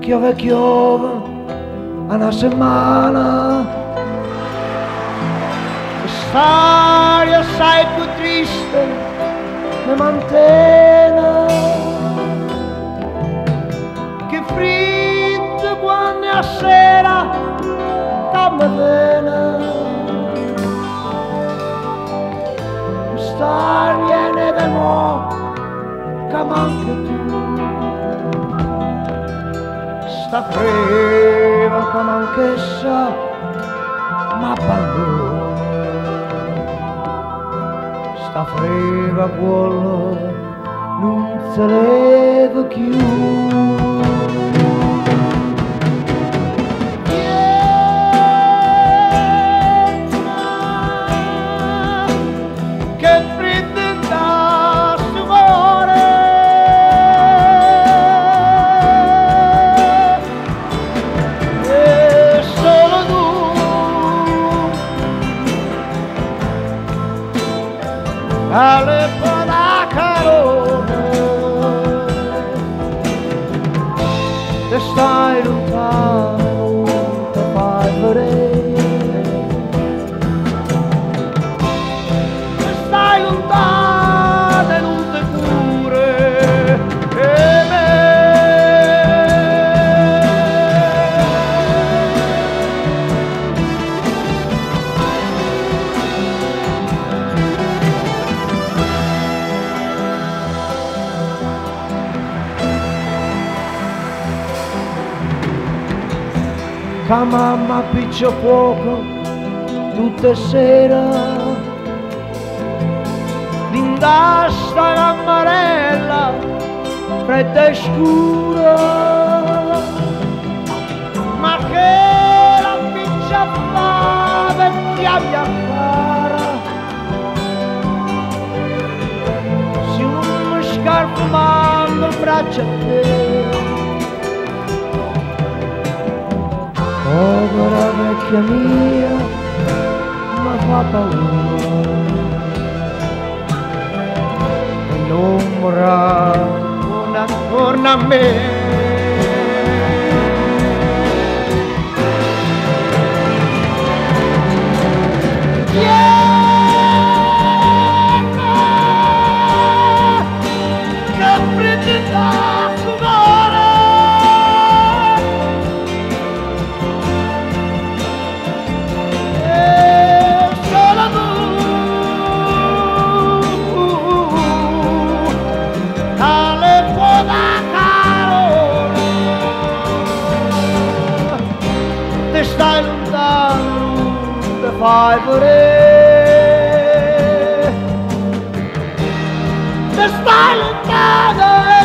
Chiove una settimana, stare assai più triste mi mantiene, che freddo quando a sera che mi viene, stare viene da mo che manca tu. Sta freva come anch'essa m'abbandona, sta freva quello non se leva più. Ale poda carone, te stai lontano, te fai vedere, te stai lontano e non te cure e me. Che mamma piccia poco tutte sera, d'indasta l'ammarella fredda e scura, ma che la piccia fa vecchia mia cara, si non mi scarpando il braccio a te. Povera vecchia mia, ma fa paura e l'ombra non attorno a me. Stai lontano, te fai vedere, te stai lontano.